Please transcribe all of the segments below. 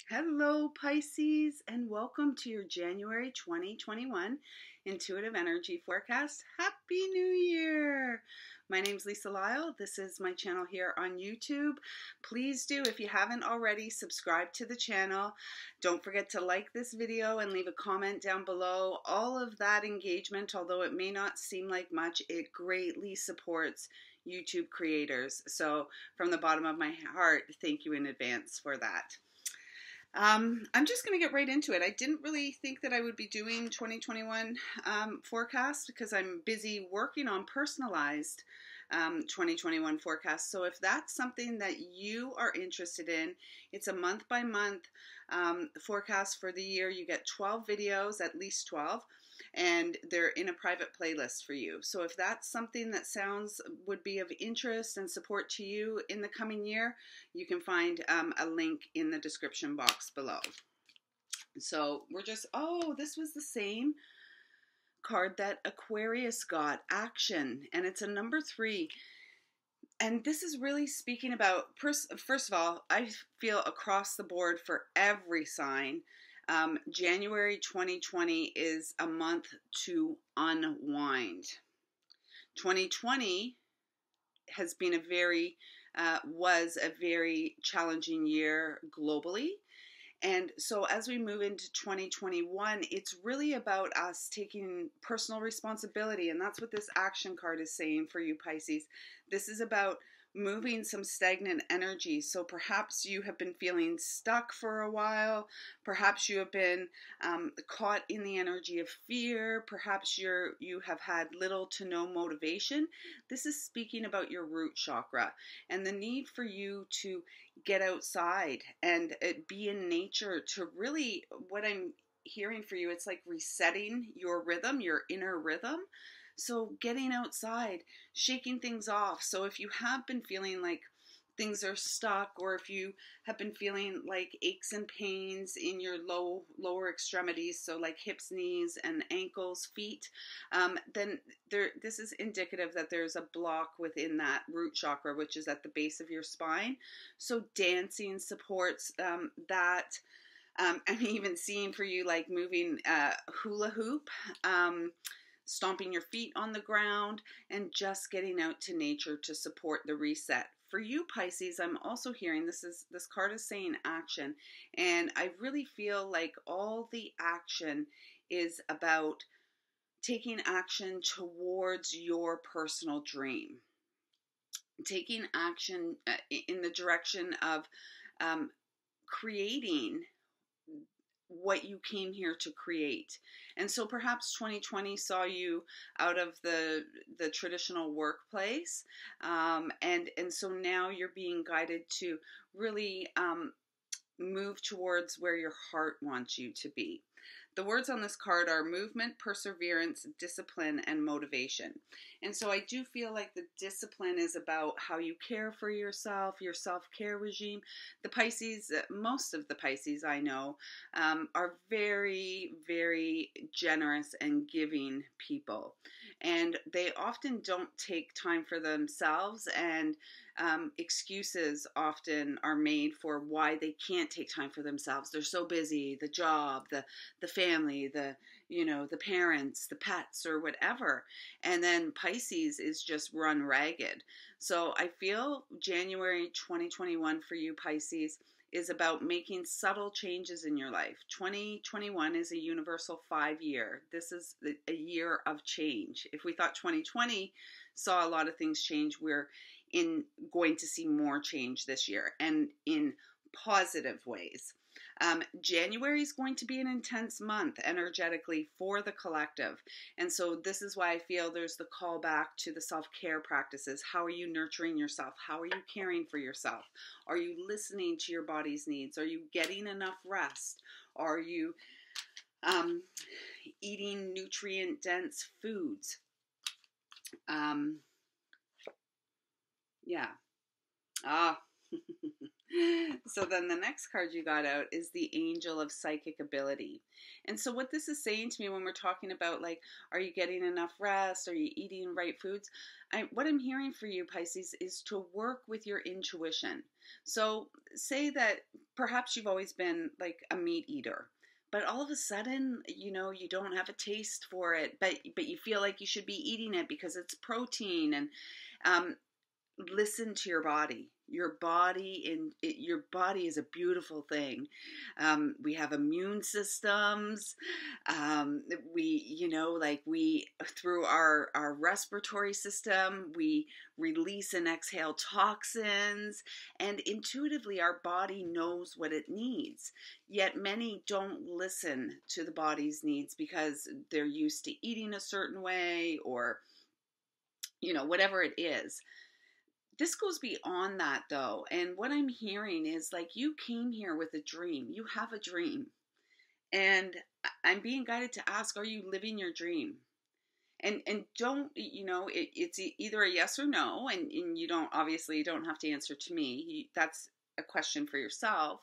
Hello, Pisces, and welcome to your January 2021 Intuitive Energy Forecast. Happy New Year! My name's Lyle. This is my channel here on YouTube. Please do, if you haven't already, subscribe to the channel. Don't forget to like this video and leave a comment down below. All of that engagement, although it may not seem like much, it greatly supports YouTube creators. So from the bottom of my heart, thank you in advance for that. I'm just going to get right into it. I didn't really think that I would be doing 2021 forecasts because I'm busy working on personalized 2021 forecasts. So if that's something that you are interested in, it's a month by month forecast for the year. You get 12 videos, at least 12, and they're in a private playlist for you. So if that's something that would be of interest and support to you in the coming year, you can find a link in the description box below. So this was the same card that Aquarius got, Action, and it's a number 3. And this is really speaking about, first of all, I feel across the board for every sign, January 2020 is a month to unwind. 2020 has been was a very challenging year globally. And so as we move into 2021, it's really about us taking personal responsibility. And that's what this Action card is saying for you, Pisces. This is about moving some stagnant energy. So perhaps you have been feeling stuck for a while. Perhaps you have been caught in the energy of fear. Perhaps you have had little to no motivation. This is speaking about your root chakra and the need for you to get outside and be in nature to really, what I'm hearing for you, it's like resetting your rhythm, your inner rhythm. So getting outside, shaking things off. So if you have been feeling like things are stuck, or if you have been feeling like aches and pains in your lower extremities, so like hips, knees, and ankles, feet, then this is indicative that there's a block within that root chakra, which is at the base of your spine. So dancing supports that. I'm even seeing for you like moving hula hoop, stomping your feet on the ground, and just getting out to nature to support the reset. For you, Pisces, I'm also hearing this card is saying action, and I really feel like all the action is about taking action towards your personal dream. Taking action in the direction of creating what you came here to create. And so perhaps 2020 saw you out of the traditional workplace, and so now you're being guided to really move towards where your heart wants you to be. The words on this card are movement, perseverance, discipline, and motivation. And so I do feel like the discipline is about how you care for yourself, your self-care regime. The Pisces, most of the Pisces I know, are very, very generous and giving people. And they often don't take time for themselves, and excuses often are made for why they can't take time for themselves. They're so busy, the job, the family, the parents, the pets, or whatever. And then Pisces is just run ragged. So I feel January 2021 for you, Pisces, is about making subtle changes in your life. 2021 is a universal 5-year. This is a year of change. If we thought 2020 saw a lot of things change, we're going to see more change this year, and in positive ways. January is going to be an intense month energetically for the collective. And so this is why I feel there's the call back to the self-care practices. How are you nurturing yourself? How are you caring for yourself? Are you listening to your body's needs? Are you getting enough rest? Are you eating nutrient-dense foods? Yeah. So then the next card you got out is the Angel of Psychic Ability. And so what this is saying to me when we're talking about, like, are you getting enough rest? Are you eating right foods? What I'm hearing for you, Pisces, is to work with your intuition. So say that perhaps you've always been like a meat eater, but all of a sudden, you know, you don't have a taste for it, but you feel like you should be eating it because it's protein. And listen to your body. Your body is a beautiful thing. We have immune systems. We through our respiratory system, we release and exhale toxins, and intuitively our body knows what it needs. Yet many don't listen to the body's needs because they're used to eating a certain way, or, you know, whatever it is. This goes beyond that though. And what I'm hearing is, like, you came here with a dream. You have a dream. And I'm being guided to ask, are you living your dream? And don't, you know, it's either a yes or no. And you don't, obviously, you don't have to answer to me. That's a question for yourself.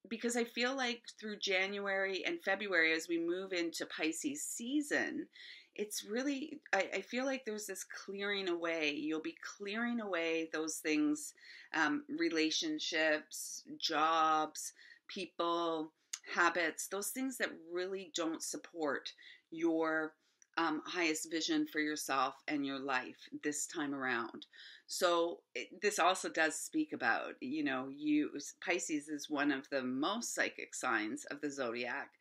Because I feel like through January and February, as we move into Pisces season, it's really, I feel like there's this clearing away. You'll be clearing away those things, relationships, jobs, people, habits, those things that really don't support your highest vision for yourself and your life this time around. So this also does speak about, you know, Pisces is one of the most psychic signs of the zodiac.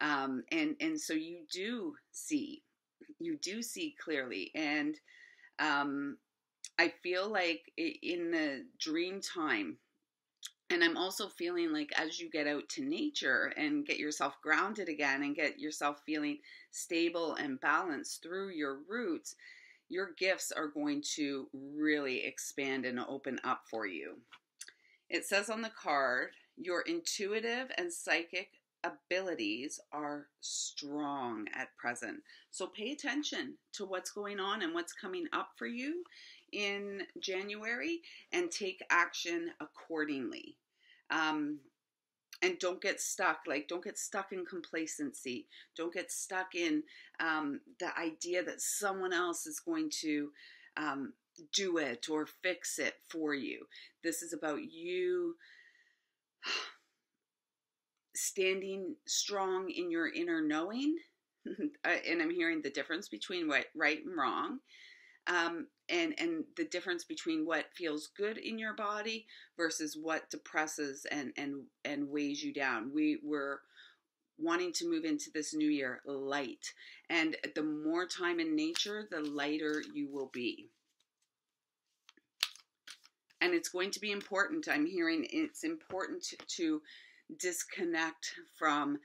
And so you do see clearly. And I feel like in the dream time, and I'm also feeling like as you get out to nature and get yourself grounded again and get yourself feeling stable and balanced through your roots, your gifts are going to really expand and open up for you. It says on the card, your intuitive and psychic abilities are strong at present. So pay attention to what's going on and what's coming up for you in January, and take action accordingly. And don't get stuck. Like, don't get stuck in complacency. Don't get stuck in the idea that someone else is going to do it or fix it for you. This is about you standing strong in your inner knowing. And I'm hearing the difference between right and wrong. And the difference between what feels good in your body versus what depresses and weighs you down. We're wanting to move into this new year light. And the more time in nature, the lighter you will be. And it's going to be important. I'm hearing it's important to disconnect from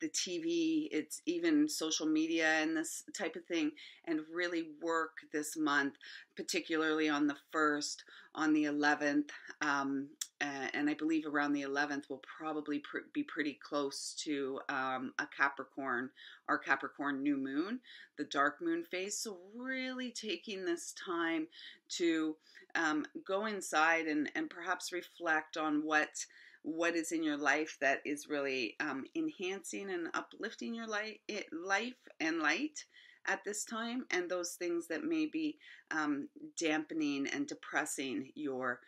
the TV, it's even social media and this type of thing, and really work this month, particularly on the 1st, on the 11th, and I believe around the 11th we'll probably be pretty close to a Capricorn, our Capricorn new moon, the dark moon phase. So really taking this time to go inside and perhaps reflect on what is in your life that is really enhancing and uplifting your life and light at this time, and those things that may be dampening and depressing your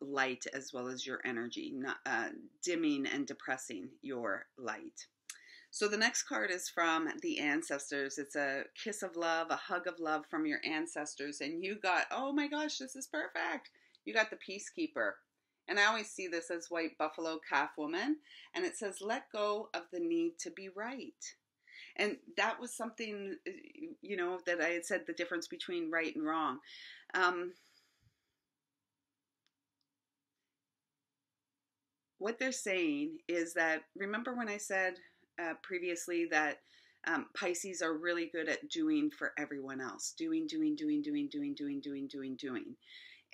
light as well as your energy, dimming and depressing your light. So the next card is from the ancestors. It's a kiss of love, a hug of love from your ancestors, and you got, oh my gosh, this is perfect. You got the Peacekeeper. And I always see this as white buffalo calf woman. And it says, let go of the need to be right. And that was something, you know, that I had said, the difference between right and wrong. What they're saying is that, remember when I said previously that Pisces are really good at doing for everyone else. Doing.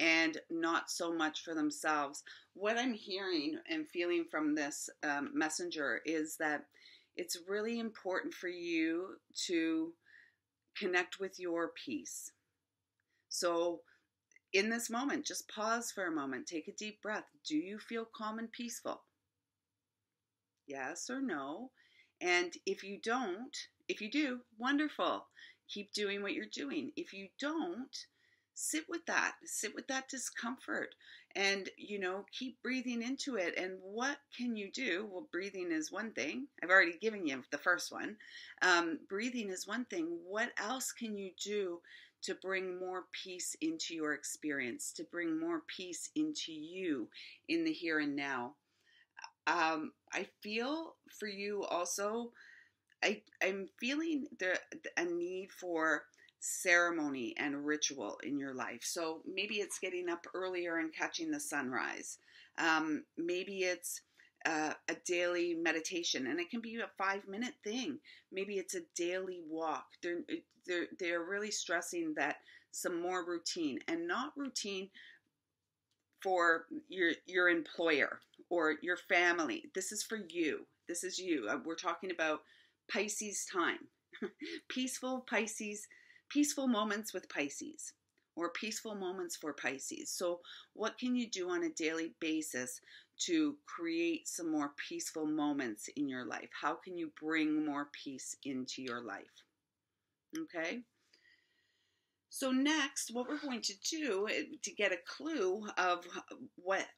And not so much for themselves. What I'm hearing and feeling from this messenger is that it's really important for you to connect with your peace. So in this moment, just pause for a moment, take a deep breath. Do you feel calm and peaceful? Yes or no? And if you don't, if you do, wonderful. Keep doing what you're doing. If you don't, sit with that. Sit with that discomfort and, keep breathing into it. And what can you do? Well, breathing is one thing. I've already given you the first one. Breathing is one thing. What else can you do to bring more peace into your experience, to bring more peace into you in the here and now? I feel for you also, I'm feeling a need for ceremony and ritual in your life. So maybe it's getting up earlier and catching the sunrise. Maybe it's a daily meditation, and it can be a 5-minute thing. Maybe it's a daily walk. They're really stressing that some more routine, and not routine for your employer or your family. This is for you. This is you. We're talking about Pisces time. Peaceful Pisces, peaceful moments with Pisces, or peaceful moments for Pisces. So what can you do on a daily basis to create some more peaceful moments in your life? How can you bring more peace into your life? Okay? So next, what we're going to do to get a clue of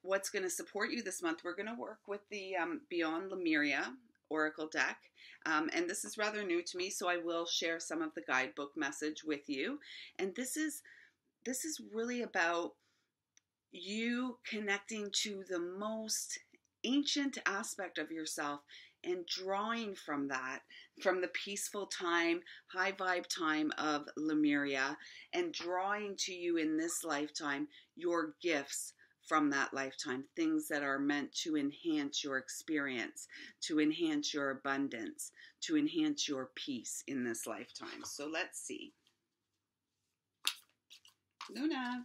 what's going to support you this month, we're going to work with the Beyond Lemuria Oracle deck. And this is rather new to me, so I will share some of the guidebook message with you. And this is really about you connecting to the most ancient aspect of yourself and drawing from that, from the peaceful time, high vibe time of Lemuria, and drawing to you in this lifetime your gifts from that lifetime, things that are meant to enhance your experience, to enhance your abundance, to enhance your peace in this lifetime. So let's see. Luna.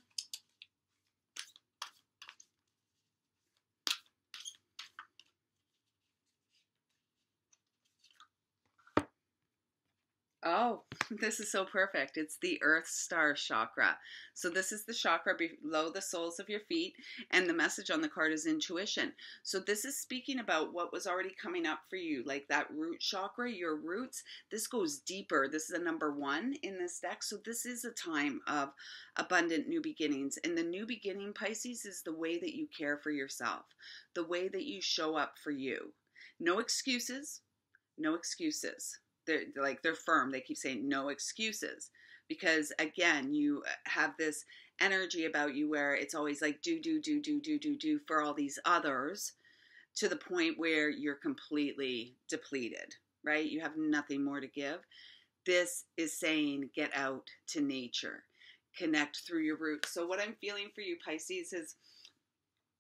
Oh, this is so perfect. It's the Earth Star Chakra. So this is the chakra below the soles of your feet, and the message on the card is intuition. So this is speaking about what was already coming up for you, like that root chakra, your roots. This goes deeper. This is a number 1 in this deck. So this is a time of abundant new beginnings. And the new beginning, Pisces, is the way that you care for yourself, the way that you show up for you. No excuses, no excuses. They're firm. They keep saying no excuses, because again, you have this energy about you where it's always like do for all these others, to the point where you're completely depleted, right? You have nothing more to give. This is saying get out to nature, connect through your roots. So what I'm feeling for you, Pisces, is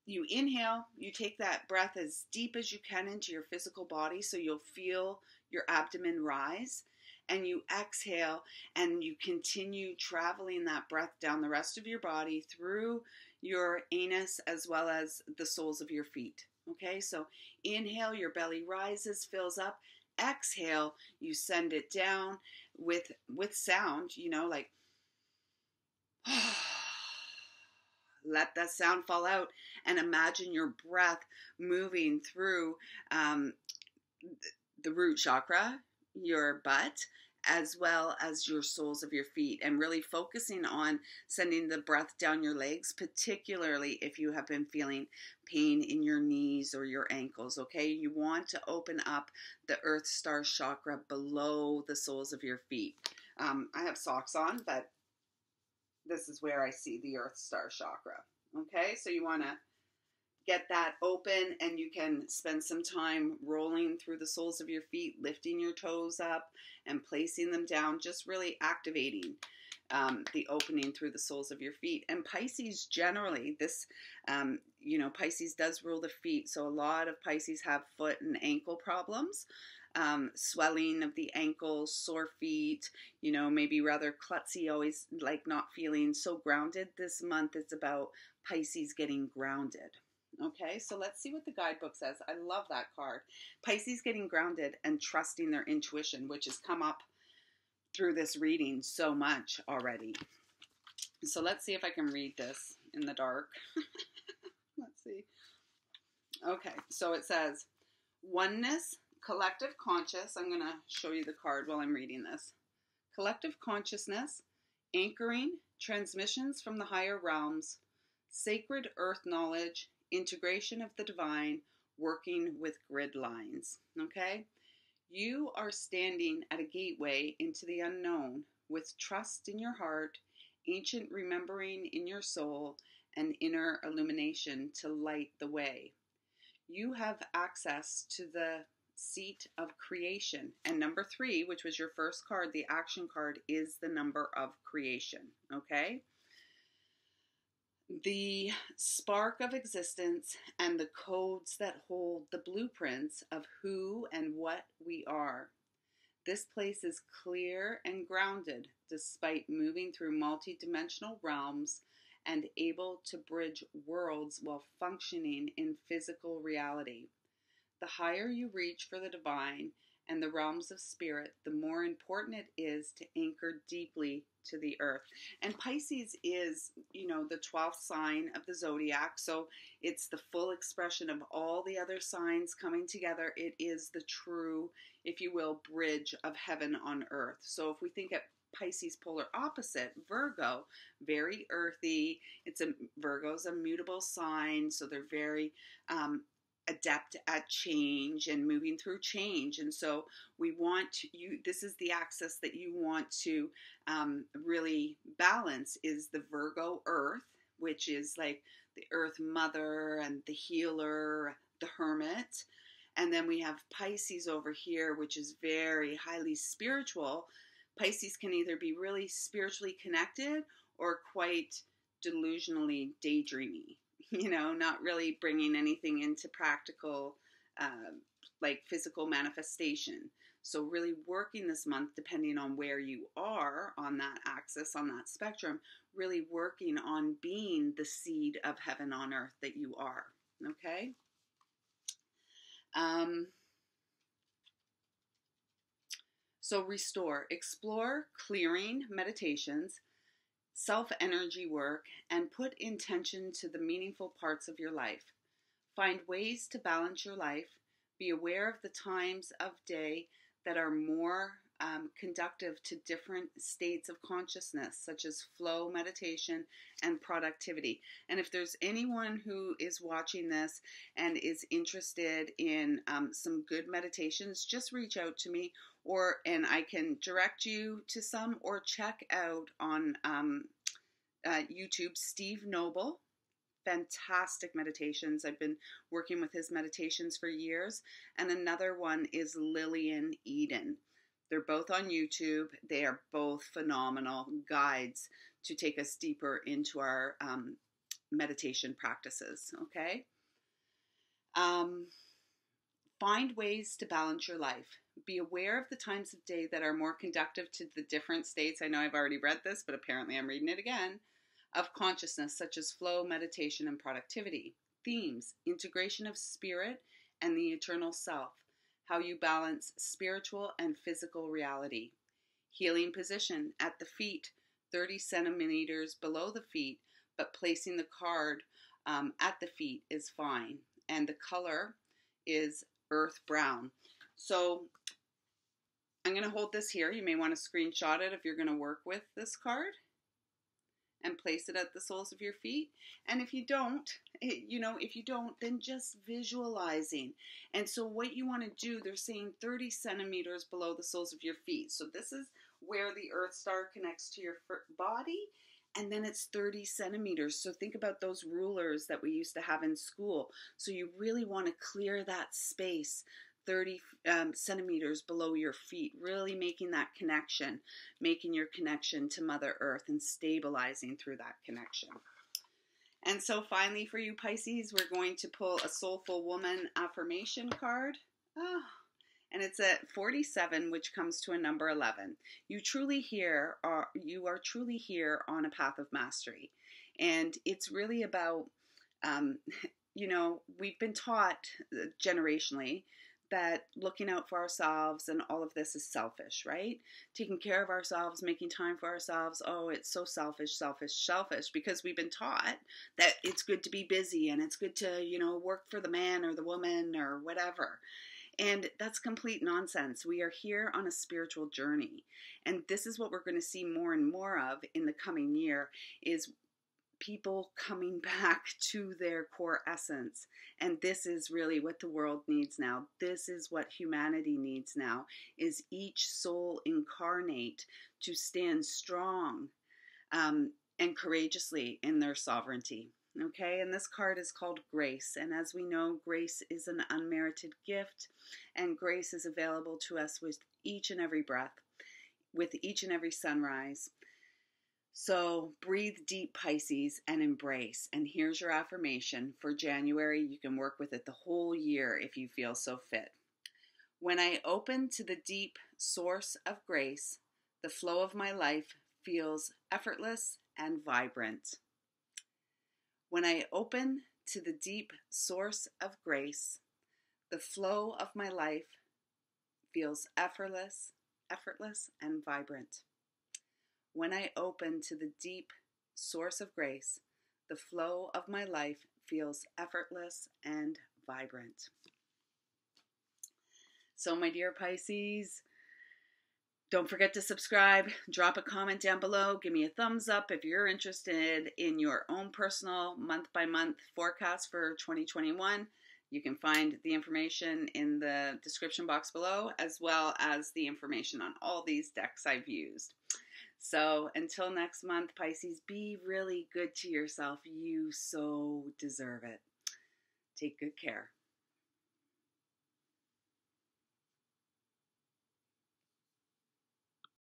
you inhale, you take that breath as deep as you can into your physical body, so you'll feel your abdomen rise, and you exhale and you continue traveling that breath down the rest of your body through your anus as well as the soles of your feet. Okay, so inhale, your belly rises, fills up. Exhale, you send it down with sound, like let that sound fall out, and imagine your breath moving through the root chakra, your butt, as well as your soles of your feet, and really focusing on sending the breath down your legs, particularly if you have been feeling pain in your knees or your ankles, okay? You want to open up the Earth Star Chakra below the soles of your feet. I have socks on, but this is where I see the Earth Star Chakra, okay? So you want to get that open, and you can spend some time rolling through the soles of your feet, lifting your toes up and placing them down, just really activating the opening through the soles of your feet. And Pisces generally, Pisces does rule the feet. So a lot of Pisces have foot and ankle problems, swelling of the ankles, sore feet, maybe rather klutzy, always like not feeling so grounded. This month it's about Pisces getting grounded. Okay, so let's see what the guidebook says. I love that card. Pisces getting grounded and trusting their intuition, which has come up through this reading so much already. So let's see if I can read this in the dark. Let's see. Okay, so it says, oneness, collective conscious. I'm going to show you the card while I'm reading this. Collective consciousness, anchoring, transmissions from the higher realms, sacred earth knowledge, integration of the divine, working with grid lines. Okay? You are standing at a gateway into the unknown with trust in your heart, ancient remembering in your soul, and inner illumination to light the way. You have access to the seat of creation. And number 3, which was your first card, the action card, is the number of creation. Okay? The spark of existence and the codes that hold the blueprints of who and what we are. This place is clear and grounded despite moving through multidimensional realms and able to bridge worlds while functioning in physical reality. The higher you reach for the divine and the realms of spirit, the more important it is to anchor deeply to the earth. And Pisces is, the 12th sign of the zodiac, so it's the full expression of all the other signs coming together. It is the true, if you will, bridge of heaven on earth. So if we think at Pisces polar opposite, Virgo, very earthy. Virgo's a mutable sign, so they're very adept at change and moving through change. And so this is the axis that you want to really balance, is the Virgo earth, which is like the earth mother and the healer, the hermit. And then we have Pisces over here, which is very highly spiritual. Pisces can either be really spiritually connected or quite delusionally daydreamy. Not really bringing anything into practical, like physical manifestation. So really working this month, depending on where you are on that axis, on that spectrum, really working on being the seed of heaven on earth that you are. Okay? So restore, explore, clearing meditations, self-energy work, and put intention to the meaningful parts of your life. Find ways to balance your life. Be aware of the times of day that are more conductive to different states of consciousness, such as flow, meditation, and productivity. And if there's anyone who is watching this and is interested in some good meditations, just reach out to me, and I can direct you to some, or check out on YouTube, Steve Noble. Fantastic meditations. I've been working with his meditations for years. And another one is Lillian Eden. They're both on YouTube. They are both phenomenal guides to take us deeper into our meditation practices. Okay? Find ways to balance your life. Be aware of the times of day that are more conducive to the different states. I know I've already read this, but apparently I'm reading it again. Of consciousness, such as flow, meditation, and productivity. Themes: integration of spirit and the eternal self. How you balance spiritual and physical reality. Healing position: at the feet, 30 centimeters below the feet, but placing the card at the feet is fine. And the color is earth brown. So I'm going to hold this here. You may want to screenshot it if you're going to work with this card, and place it at the soles of your feet. And if you don't, then just visualizing. And so what you want to do, they're saying 30 centimeters below the soles of your feet. So this is where the Earth Star connects to your body, and then it's 30 centimeters. So think about those rulers that we used to have in school. So you really want to clear that space 30 centimeters below your feet, really making that connection, making your connection to Mother Earth and stabilizing through that connection. And so finally for you Pisces, we're going to pull a Soulful Woman affirmation card. And it's at 47, which comes to a number 11. You are truly here on a path of mastery. And it's really about, we've been taught generationally that looking out for ourselves and all of this is selfish, right? Taking care of ourselves, making time for ourselves. Oh, it's so selfish, selfish, selfish, because we've been taught that it's good to be busy and it's good to, work for the man or the woman or whatever. And that's complete nonsense. We are here on a spiritual journey. And this is what we're going to see more and more of in the coming year is people coming back to their core essence. And this is really what the world needs now. This is what humanity needs now, is each soul incarnate to stand strong and courageously in their sovereignty. Okay, and this card is called Grace. And as we know, grace is an unmerited gift, and grace is available to us with each and every breath, with each and every sunrise. So breathe deep, Pisces, and embrace. And here's your affirmation for January. You can work with it the whole year if you feel so fit. When I open to the deep source of grace, the flow of my life feels effortless and vibrant. When I open to the deep source of grace, the flow of my life feels effortless and vibrant. When I open to the deep source of grace, the flow of my life feels effortless and vibrant. So, my dear Pisces, don't forget to subscribe, drop a comment down below, give me a thumbs up if you're interested in your own personal month-by-month forecast for 2021. You can find the information in the description box below, as well as the information on all these decks I've used. So until next month, Pisces, be really good to yourself. You so deserve it. Take good care.